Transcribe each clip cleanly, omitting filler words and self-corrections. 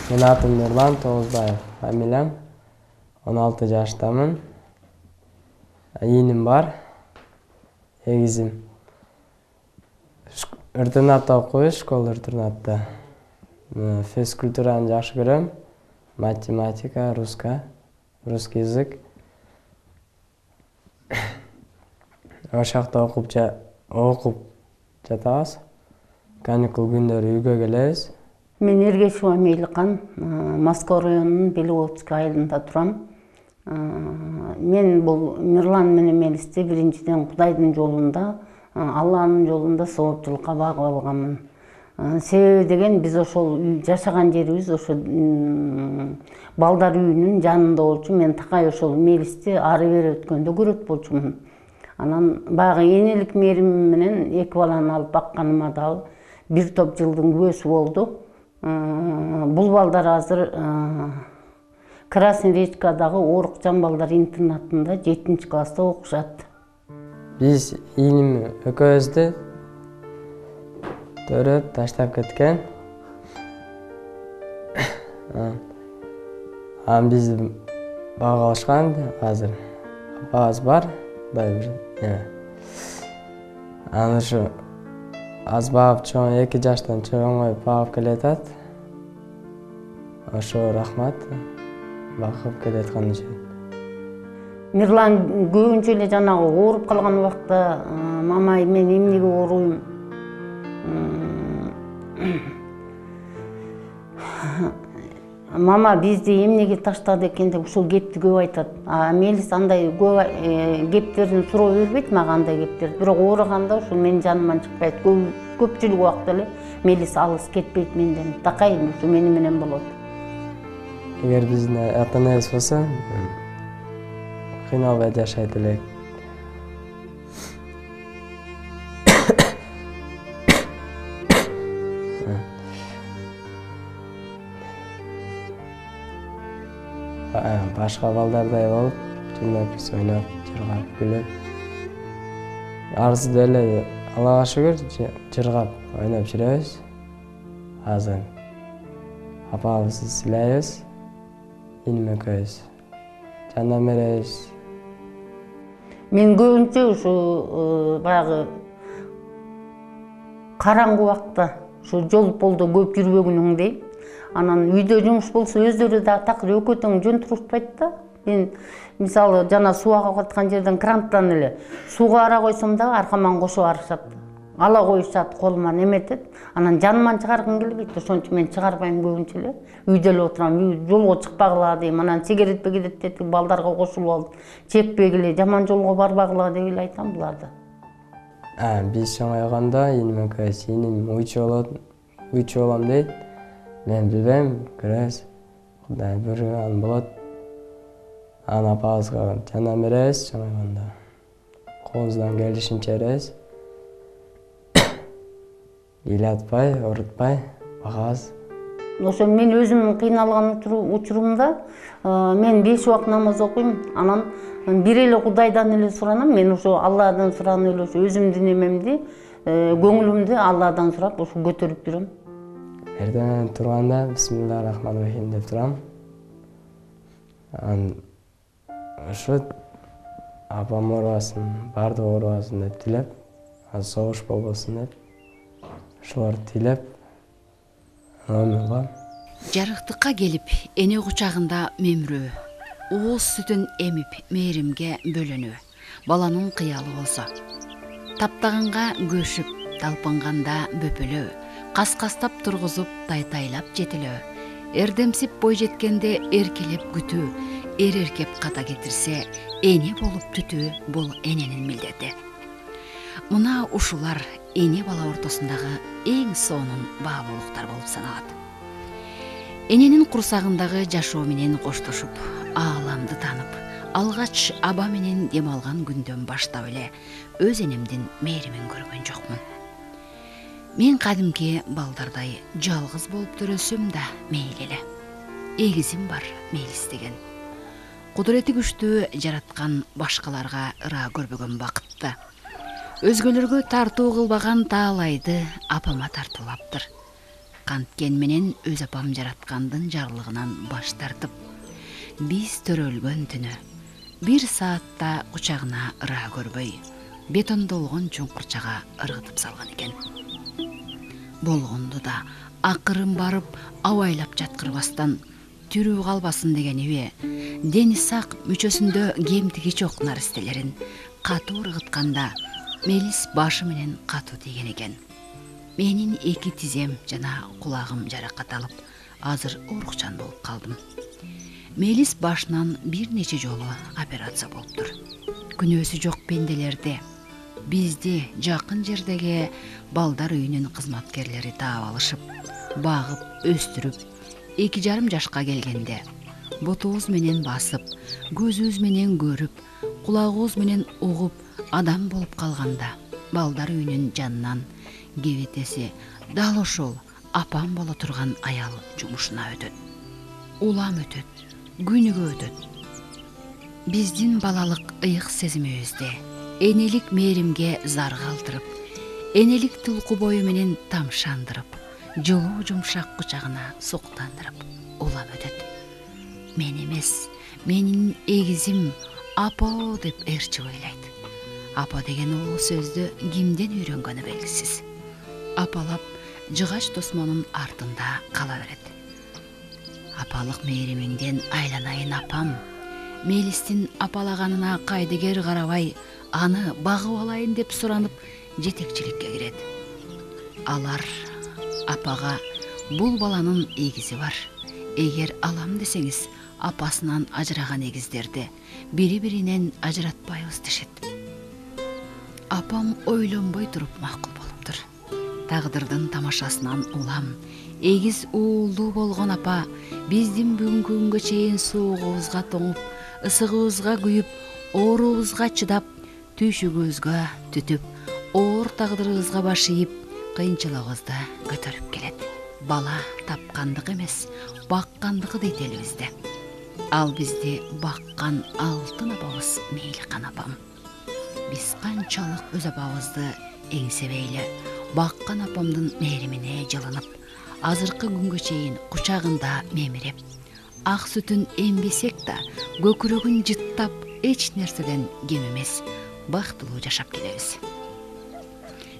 Мен атым Нурлан Тоғызбаев, фамилиям. 16 жаштамын. Ийиним бар. Эгизим. Интернатта окуйм, школа интернатта. Физкультураны жакшы көрөм. Математика, русский язык. Ошакта окуп жатабыз. Каникул күндөрү үйгө келебиз. Мен Эргешова Мейликан, Москва районунун Беловодский айылында турам. Мен бул Мирлан менен Мелисти биринчиден Кудайдын жолунда, Алланын жолунда сабапчылыкка багып алганмын. Себеби деген биз ошол жашаган жерибиз ошо балдар үйүнүн жанында болчу. Мен такай ошол Мелисти ары бери өткөндө көрөт болчумун. Анан баягы энелик мээримим менен эки баланы алып бакканыма дагы бир топ жылдын күбөсү болду. Бул балдар азыр Красный Речкадагы Орукжан балдар интернатында 7-чи класста окушат. Биз ийиним экөөбүздү төрөп таштап кеткен. Бизди багып алышкан азыр. Апабыз бар, Кудай бир. Аны ушу аз багып чоң 2 жаштан чоңоюп багып келатат. Ошо рахмат. Багып келаткан үчүн. Мирлан көбүнчө эле жанагы ооруп калган убакта, мамай мен эмнеге ооруйм? Мама бизди эмнеге таштады экен деп ушул кепти көп айтат. Мелис андай көп кептерин суроо бербейт мага, андай кептерди. Бирок ооруганда ушул менин жаныман чыкпайт. Көпчүлүк убакта эле Мелис алыс кетпейт менден. Такай ушу мени менен болот. Эгер биздин ата-энебиз болсо, кыйналбай жашайт элек. Башка балдардай болуп, жыйнап, ойноп, жыргап, күлүп. Арсы деле Аллага шүгүр, жыргап, ойноп жүрөбүз. Азыр апабызды сыйлайбыз. Ийиним экөөбүз. Жандам беребиз. Мен көбүнчө ушу баягы караңгы убакта, ушу жол болдо көп жүрбөгүнүң дейм. Анан үйдө жумуш болсо өздөрү да такыр экөө тең жөн турушпайт да. Мен мисалы жана суу агып аткан жерден кранттан эле сууга ара койсом дагы аркаман кошуп арышат. Ала коюшат, колума неметет. Анан жаныман чыгаргым келбейт, ошончо мен чыгарбайм көбүнчө эле. Үйдө эле отурам, жолго чыкпагыла дейм. Анан сигарет пегидетти балдарга кошулуп алып, чекпегиле, жаман жолго барбагыла деп эле айтам буларды. Биз чоңойгондо ийиним экөөбүз, ийиним уйчу болом дейт. Мен билбейм, көрөбүз. Кудай буйруган болот. Аны апабызга жандам беребиз чоңойгондо. Колубуздан келишинче беребиз. Ыйлатпай, оорутпай, багабыз. Ошо мен өзүм кыйналган учурумда мен 5 убак намаз окуйм. Анан бир эле Кудайдан эле суранам. Мен ошо Алладан сураны эле ошо өзүмдүн эмемди, көңүлүмдү Алладан сурап ошо көтөрүп жүрөм. Эртең турганда бисмиллахир-рахманир-рахим деп турам. Ошо апам оорубасын, бардыгы оорубасын деп тилеп, согуш болбосун деп. Ошолорду тилеп, өмүр бар. Жарыктыкка келип, эне кучагында мемрөө, ооз сүтүн эмип, мээримге бөлөнүү, баланын кыялы болсо. Таптаганга көшүп, талпынганда бөпөлөө, каскастап тургузуп, тайтайлап жетилөө. Эрдемсип бой жеткенде эркелеп күтүү, эркеп ката кетирсе, эне болуп түтүү бул эненин милдети. Мына ушулар эне бала ортосундагы эң сонун баалуулуктар болуп саналат. Эненин курсагындагы жашоо менен коштошуп, ааламды танып, алгач аба менен дем алган күндөн баштап эле өз энемдин мээримин көргөн жокмун. Мен кадимки балдардай жалгыз болуп төрөсөм да мейли эле. Эгизим бар, Мелис деген. Кудурети күчтүү жараткан, башкаларга ыраа көрбөгөн бакытты. Өзгөлөргө тартуу кылбаган таалайды апама тартуулаптыр. канткен менен өз апам жараткандын жарлыгынан баш тартып, биз төрөлгөн түнү бир саатта кучагына ыра көрбөй, бетондолгон чуңкурчага ыргытып салган экен. Болгонду да акырын барып абайлап жаткырбастан тирүү калбасын дегенибе, дени сак мүчөсүндө кемтиги жок наристелерин катуу ыргытканда мелис башы менен катуу тийген экен. Менин эки тизем жана кулагым жаракат алып, азыр оорукчан болуп калдым. Мелис башынан бир нече жолу операция болуптур. Күнөөсү жок пенделерди бизди жакын жердеги балдар үйүнүн кызматкерлери таап алышып, багып, өстүрүп, 2,5 жашка келгенде ботубуз менен басып, көзүбүз менен көрүп, кулагыбыз менен угуп адам болуп калганда, балдар үйүнүн жанынан кебетеси дал ошол апам боло турган аял жумушуна өтөт. Улам өтөт, күнүгө өтөт. Биздин балалык ыйык сезимибизди энелик мээримге зар калтырып, энелик тулку бою менен тамшандырып, жылуу жумшак кучагына суктандырып улам өтөт. Мен эмес, менин эгизим апа деп ээрчип ыйлайт. Апа деген улуу сөздү кимден үйрөнгөнү белгисиз. Апалап жыгач тосмонун артында кала берет. Апалык мээримиңден айланайын апам. Мелистин апалаганына кайдыгер карабай, аны багып алайын деп суранып жетекчиликке кирет. Алар апага бул баланын эгизи бар. Эгер алам десеңиз, апасынан ажыраган эгиздерди бири-биринен ажыратпайбыз дешет. Апам ойлонбой туруп макул болуптур. Тагдырдын тамашасынан улам, эгиз уулдуу болгон апа биздин бүгүнкү күнгө чейин суугубузга тоңуп, ысыгыбызга күйүп, оорубузга чыдап, түйшүгүбүзгө түтүп, оор тагдырыбызга баш ийип, кыйынчылыгыбызды көтөрүп келет. Бала тапкандык эмес, баккандыгы дейт элибизде. Ал бизди баккан алтын апабыз Мейликан апам. Биз канчалык өз апабызды эңсебейли, баккан апамдын мээримине жылынып, азыркы күнгө чейин кучагында мемиреп, ак сүтүн эмбесек да, көкүрөгүн жыттап, эч нерседен кем эмес, бактылуу жашап келебиз.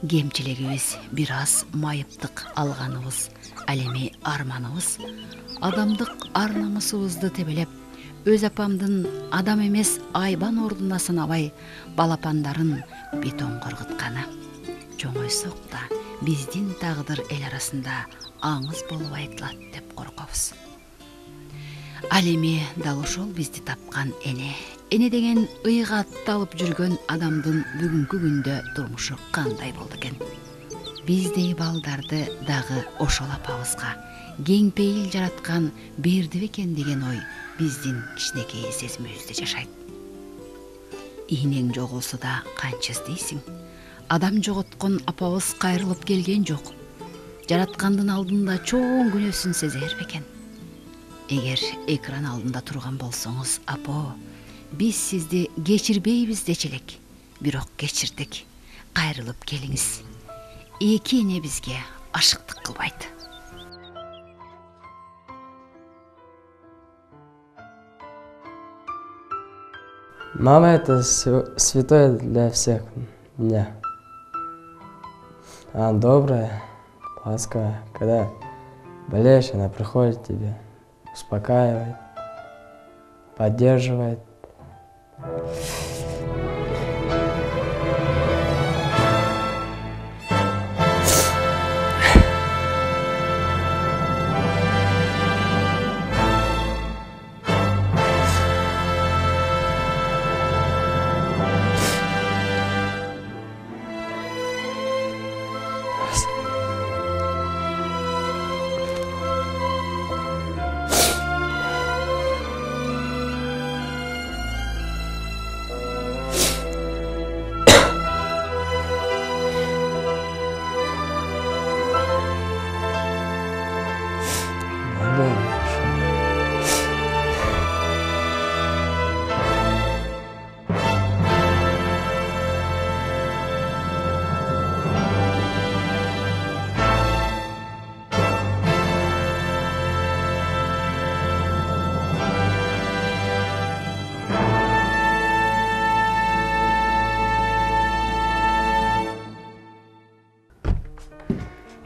Кемчилигибиз бир аз майыптык алганыбыз, ал эми арманыбыз, адамдык ар намысыбызды тебелеп, өз апамдын адам эмес айбан ордуна санабай балапандарын бетонго ыргытканы. Чоңойсок да биздин тагдыр эл арасында аңыз болуп айтылат деп коркобуз. Ал эми дал ошол бизди тапкан эне деген ыйык атты алып жүргөн адамдын бүгүнкү күндө турмушу кандай болду экен? Биздей балдарды дагы ошол апабызга кең пейил жараткан берди бекен деген ой биздин кичинекей сезимибизде жашайт. Ийнең жоголсо да канча издейсиң? Адам жоготкон апабыз кайрылып келген жок. Жараткандын алдында чоң күнөөсүн сезер бекен? Эгер экран алдында турган болсоңуз, апа, биз сизди кечирбейбиз дечи элек. Бирок кечирдик. Кайрылып келиңиз. Эки эне бизге ашыктык кылбайт. Мама — это святое для всех меня. Она добрая, ласковая. Когда болеешь, она приходит к тебе, успокаивает, поддерживает.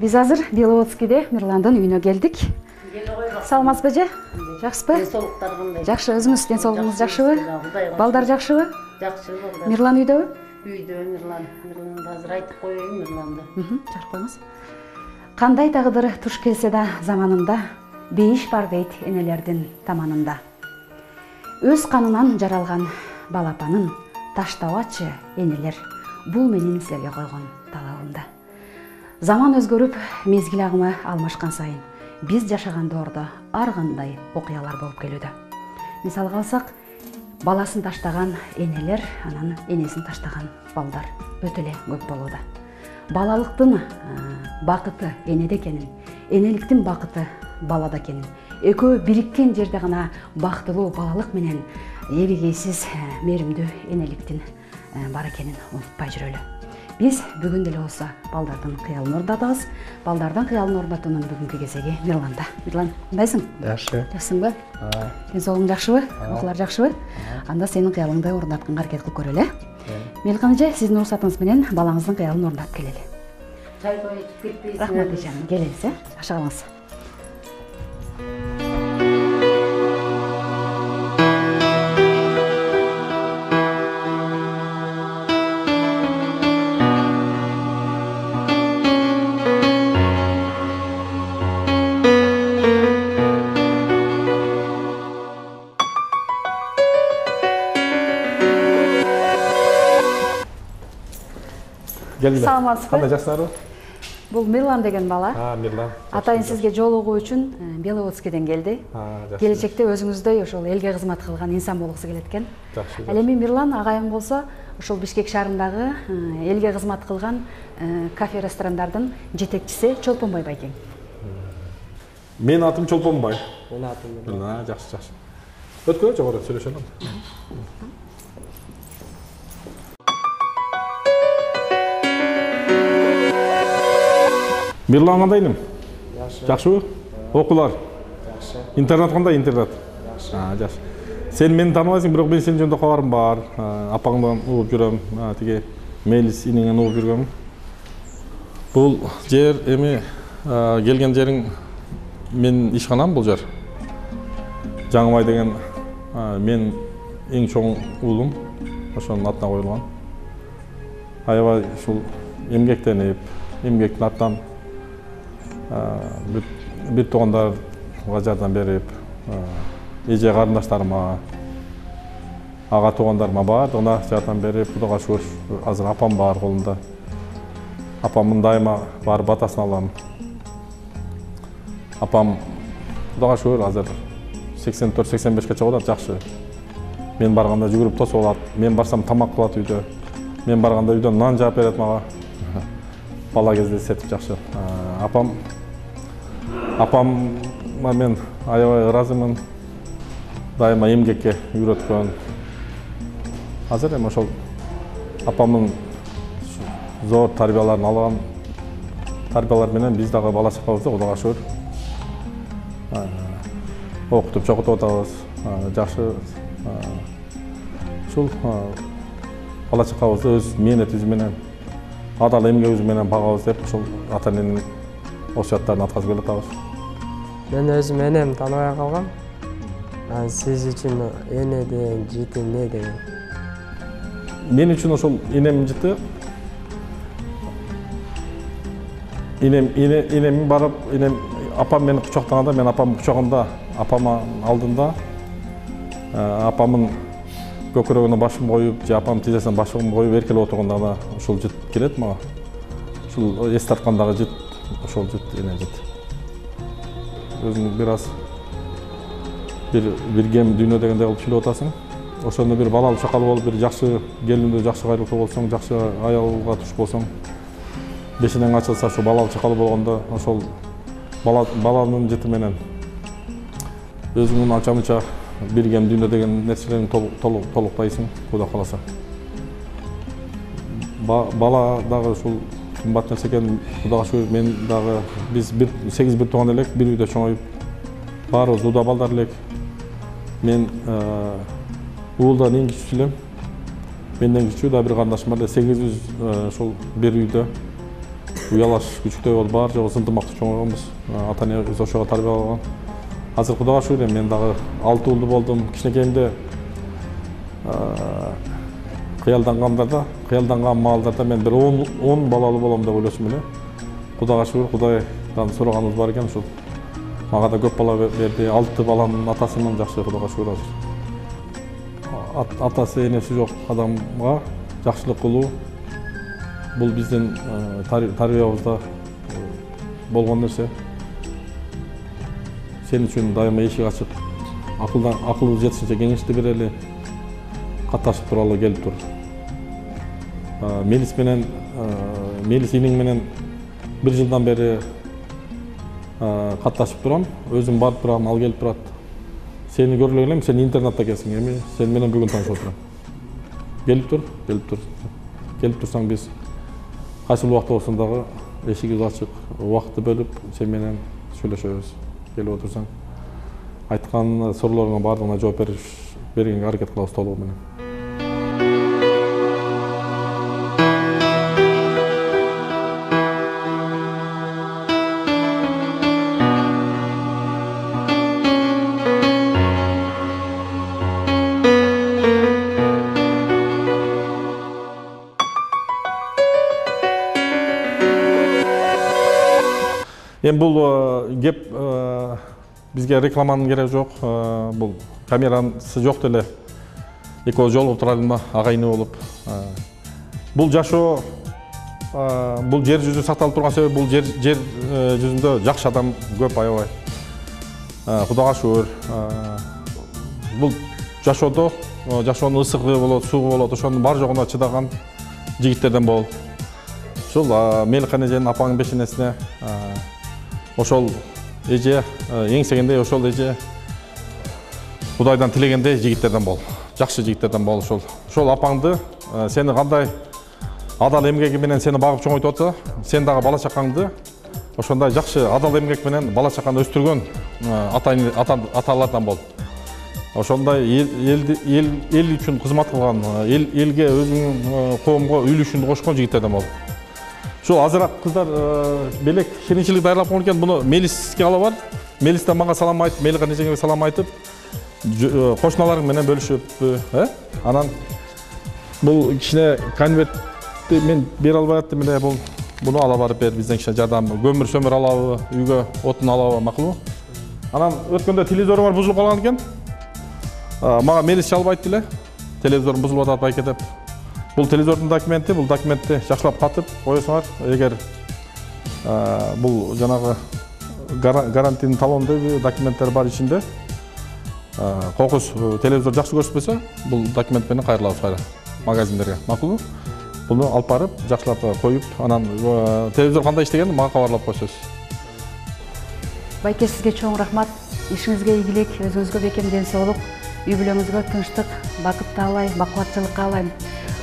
Биз азыр Беловодскийде Мирландын үйүнө келдик. Саламатсызбы эже? Жакшысызбы? Денсаулыктар кандай? Жакшы, өзүңүз денсаулыгыңыз жакшыбы? Балдар жакшыбы? Жакшы балдар. Мирлан үйдөбү? Үйдө Мирланды азыр айтып коеюн Мирланды. Чакырып коюңуз. Кандай тагдыр туш келсе да заманында, бейиш бар дейт энелердин таманында. Өз канынан жаралган балапанын таштабачы энелер, бул менин силерге койгон талабымда. Заман өзгөрүп, мезгил агымы алмашкан сайын, биз жашаган доордо ар кандай окуялар болуп келүүдө. Мисалга алсак, баласын таштаган энелер, анан энесин таштаган балдар өтө эле көп болууда. Балалыктын бакыты энеде экенин, энеликтин бакыты балада экенин, экөө бириккен жерде гана бактылуу балалык менен эбегейсиз мээримдүү энеликтин бар экенин унутпай жүрөлү. Биз бүгүн деле болсо балдардын кыялын орнатабыз. Балдардын кыялын орнотуунун бүгүнкү кезеги Мирланда. Мирлан, кандайсың? Жакшы. Жакшысыңбы? Денсаулыгың жакшыбы? Окуулар жакшыбы? Анда сенин кыялыңды орнотконго аракет кылып көрөлү. Меликан эже, сиздин уруксатыңыз менен балаңыздын кыялын орнотуп келели. Чайга ичип кетпейсиң. Рахмат эжем, келеңиз, жакшы калыңыз. Саламатсызбы? Кандай жакшысыңарбы? Бул Мирлан деген бала. Мирлан. Атайын сизге жолугуу үчүн Беловодскийден келди. Келечекте өзүңүздөй ошол элге кызмат кылган инсан болгусу келет экен. Жакшы. Ал эми Мирлан агайым болсо, ошол Бишкек шаарындагы элге кызмат кылган кафе-ресторандардын жетекчиси Чолпонбай байкең. Менин атым Чолпонбай. Менин атым Мирлан. Жакшы, жакшы. Өткөн жогору сүйлөшөлүм. Мирлан кандай иним? Жакшыбы? Окуулар? Жакшы. Интернет кандай, интернет? Жакшы. Жакшы. Сен мени тааныбайсың, бирок мен сенин жөнүндө кабарым бар. Апаңдан угуп жүрөм, тиги Мелис инеңен угуп жүргөм. Бул жер эми келген жериң мен ишканам бул жер. Жаңыбай деген мен эң чоң уулум, ошонун атына коюлган. Аябай ушул эмгектенип, эмгектин аттан бир туугандарга жардам берип, эже карындаштарыма, ага туугандарыма баардыгына жардам берип, Кудайга шүгүр, азыр апам бар колумда. Апамдын дайыма барып батасын алам. Апам Кудайга шүгүр азыр 84-85ке чыгып атат, жакшы. Мен барганда жүгүрүп тосуп алат, мен барсам тамак кылат үйдө. Мен барганда үйдөн нан жаап берет мага. Бала кезде сетип жакшы. Апамга мен аябай ыраазымын. Дайыма эмгекке үйрөткөн. Азыр эми ошол апамдын зор тарбияларын алган тарбиялар менен биз дагы бала чакабызды Кудайга шүгүр окутуп чокутуп атабыз. Жакшы. Ушул бала чакабызды өз мээнетибиз менен, адал эмгегибиз менен багабыз деп ошол ата эненин осуяттарын аткарып келатабыз. Мен өзүм энем тааныбай калгам. Сиз үчүн эне деген жити эмне деген? Мен үчүн ошол энем жити. Энем барып, апам мени кучактаганда, мен апамдын кучагында, апамдын алдында, апамдын көкүрөгүнө башым коюп, же апамдын тизесине башым коюп эркелеп отурганда гана ушул жит келет мага. Ушул эс тарткандагы жит, ошол жит, эне жит. Өзүң бир аз бир кем дүйнө дегендей кылып сүйлөп атасың. Ошондо бир балалуу чакалы болуп, бир жакшы келиндүү, жакшы кайрылуу болсоң, жакшы аялга туш болсоң, бешинең ачылса, ошо балалуу чакалы болгондо, ошол баланын жити менен өзүңдүн анча-мынча бир кем дүйнө деген нерселерин толуктайсың, Кудай кааласа. Бала дагы ушул кымбат нерсе экен, Кудайга шүгүр, мен дагы биз 8 бир тууган элек, бир үйдө чоңоюп, баарыбыз уда балдар элек. Мен уулдан эң кичүүсү элем. Менден кичүү да бир карындашым бар эле, 8 ушул бир үйдө уялаш күчүктөй болуп бар жок ынтымактуу чоңойгонбуз. Ата энебиз ошого тарбиялаган. Азыр Кудайга шүгүр мен дагы 6 уулду болдум. Кичинекейимде кыялданган маалдарда мен бир 10 балалуу болом деп ойлошум эле. Кудайга шүгүр, Кудайдан сураганыбыз бар экен, ушул мага да көп бала берди. 6 баланын атасымын, жакшы, Кудайга шүгүр азыр. Атасы, энеси жок адамга жакшылык кылуу бул биздин тарбиябызда болгон нерсе. Сен үчүн дайыма эшик ачык, акыл жетишинче кеңешти берели, катташып туралы келип тур. Мелис иниң менен 1 жылдан бери катташып турам, өзүм барып турам, ал келип турат. Сени көрүлө элем, сен интернатта экенсиң, эми сен менен бүгүн таанышып отурам. Келип тур. Келип турсаң биз кайсыл убакта болсун дагы эшигибиз ачык, убакытты бөлүп сен менен сүйлөшөбүз. Келип отурсаң, айткан суроолоруңа баардыгына жооп бергенге аракет кылабыз толугу менен. Эми бул кеп бизге рекламанын кереги жок. Бул камерасы жок деле экөөбүз жолугуп туралыма агайыны болуп. Бул жашоо, бул жер жүзү сакталып турган себеби бул жер жүзүндө жакшы адам көп, аябай. Кудайга шүгүр. Бул жашоонун ысыгы болот, суугу болот, ошонун бар жогуна чыдаган жигиттерден бол. Ушул Меликан эженин апаңын бешенесине ошол эже эңсегендей, ошол эже Кудайдан тилегендей жигиттерден бол. Жакшы жигиттерден бол ошол. Ошол апаңды сени кандай адал эмгеги менен сени багып чоңойтуп атса, сен дагы бала чакаңды ошондой жакшы адал эмгек менен бала чаканы өстүргөн аталардан бол. Ошондой эл үчүн кызмат кылган, элге, өзүнүн коомго үлүшүн кошкон жигиттерден бол. Ушул азыраак кыздар белек шеничилик даярдап койгон экен. Буну Мелиске ала бар. Мелис да мага салам айтып, Меликан эжеңе салам айтып, кошуналарың менен бөлүшүп, анан бул кичине конвертти мен бере албай аттым эле. Буну ала барып бер, бизден кичине жардам, көмүр алабы, үйгө отун алабы, макулбу? Анан өткөндө телевизору бар бузулуп калган экен. Мага Мелис чалып айтты эле. Телевизорум бузулуп атат байке деп. Бул телевизордун документи, бул документти жакшылап катып коесуңар. Эгер бул жанагы гарантийный талон деп документтер бар ичинде. Кокус телевизор жакшы көрсөтпөсө, бул документ менен кайрылабыз магазиндерге. Макулбу? Буну алып барып, жакшылап коюп, анан телевизор кандай иштегенин мага кабарлап койсоз. Байке, сизге чоң рахмат. Ишиңизге ийгилик, өзүңүзгө бекем ден соолук, үй бүлөңүзгө тынчтык, бакыт таалай, бакубатчылык каалайм.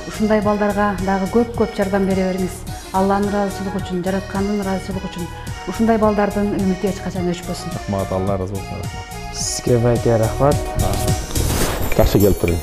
Ушундай балдарга дагы көп жардам бере бериңиз. Алланын ыраазычылыгы үчүн, жараткандын ыраазычылыгы үчүн. Ушундай балдардын үмүтү эч качан өчпөсүн. Рахмат, Алла ыраазы болсун. Сизге байке рахмат. Жакшы келип туруң.